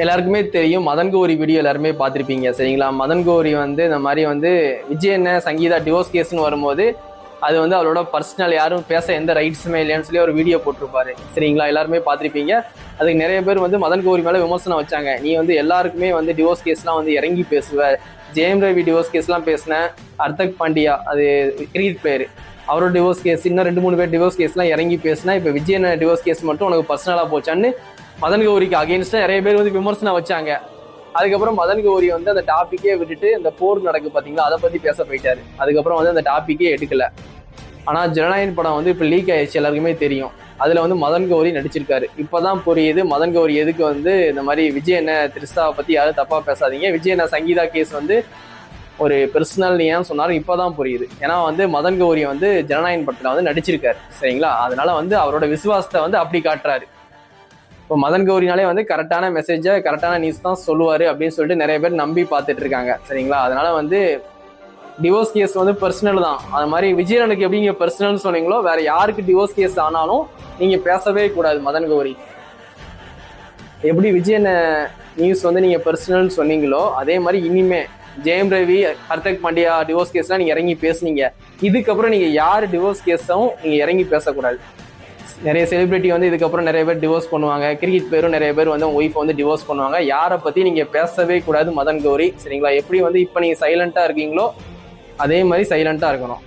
எல்லாருக்குமே தெரியும் மதன் கௌரி வீடியோ எல்லாருமே பார்த்துருப்பீங்க சரிங்களா. மதன் கௌரி வந்து இந்த மாதிரி வந்து விஜய் அண்ணன் சங்கீதா டிவோர்ஸ் கேஸ்ன்னு வரும்போது அது வந்து அவரோட பர்சனல், யாரும் பேச எந்த ரைட்ஸுமே இல்லைன்னு சொல்லி ஒரு வீடியோ போட்டிருப்பாரு சரிங்களா. எல்லாருமே பார்த்துருப்பீங்க. அதுக்கு நிறைய பேர் வந்து மதன் கௌரி மேலே விமர்சனம் வச்சாங்க. நீ வந்து எல்லாருக்குமே வந்து டிவோர்ஸ் கேஸ்லாம் வந்து இறங்கி பேசுவ, ஜெயம் ரவி டிவோர்ஸ் கேஸ்லாம் பேசினேன், ஹர்திக் பாண்டியா அது கிரிக்கெட் பிளேயர் அவரோட டிவோர்ஸ் கேஸ், இன்னும் 2-3 பேர் டிவோர்ஸ் கேஸ்லாம் இறங்கி பேசினா, இப்போ விஜய் அண்ணன் டிவோர்ஸ் கேஸ் மட்டும் உனக்கு பர்சனலாக போச்சான்னு மதன் கௌரிக்கு அகெயின்ஸ்டா நிறைய பேர் வந்து விமர்சனம் வச்சாங்க. அதுக்கப்புறம் மதன் கௌரி வந்து அந்த டாபிக்கே விட்டுட்டு இந்த போர் நடக்கு பாத்தீங்களா, அதை பத்தி பேச போயிட்டாரு. அதுக்கப்புறம் வந்து அந்த டாபிக்கே எடுக்கல. ஆனா ஜனநாயகன் படம் வந்து இப்ப லீக் ஆயிடுச்சு, எல்லாருக்குமே தெரியும். அதுல வந்து மதன் கௌரி நடிச்சிருக்காரு. இப்பதான் புரியுது மதன் கௌரி எதுக்கு வந்து இந்த மாதிரி விஜய் அண்ணா திரிஷாவை பத்தி யாரும் தப்பா பேசாதீங்க, விஜய் அண்ணா சங்கீதா கேஸ் வந்து ஒரு பெர்சனல் ஏன் சொன்னாலும் இப்பதான் புரியுது. ஏன்னா வந்து மதன் கௌரி வந்து ஜனநாயகன் படத்துல வந்து நடிச்சிருக்காரு சரிங்களா. அதனால வந்து அவரோட விசுவாசத்தை வந்து அப்படி காட்டுறாரு. இப்போ மதன் கௌரினாலே வந்து கரெக்டான மெசேஜை கரெக்டான நியூஸ் தான் சொல்லுவாரு அப்படின்னு சொல்லிட்டு நிறைய பேர் நம்பி பார்த்துட்டு இருக்காங்க சரிங்களா. அதனால வந்து டிவோர்ஸ் கேஸ் வந்து பர்சனல் தான். அது மாதிரி விஜயனுக்கு எப்படி நீங்க பர்சனல்னு சொன்னீங்களோ, வேற யாருக்கு டிவோர்ஸ் கேஸ் ஆனாலும் நீங்க பேசவே கூடாது. மதன் கௌரி எப்படி விஜயன் நியூஸ் வந்து நீங்க பர்சனல்னு சொன்னீங்களோ, அதே மாதிரி இனிமே ஜெயம் ரவி, ஹர்திக் பாண்டியா டிவோர்ஸ் கேஸ்லாம் நீங்க இறங்கி பேசுனீங்க, இதுக்கப்புறம் நீங்க யார் டிவோர்ஸ் கேஸும் நீங்க இறங்கி பேசக்கூடாது. நிறைய செலிபிரிட்டி வந்து இதுக்கப்புறம் நிறைய பேர் டிவோர்ஸ் பண்ணுவாங்க, கிரிக்கெட் பேரும் நிறைய பேர் வந்து ஒய்ஃப் வந்து டிவோர்ஸ் பண்ணுவாங்க. யாரை பத்தி நீங்க பேசவே கூடாது மதன் கௌரி சரிங்களா. எப்படி வந்து இப்ப நீங்க சைலண்டா இருக்கீங்களோ அதே மாதிரி சைலண்டா இருக்கணும்.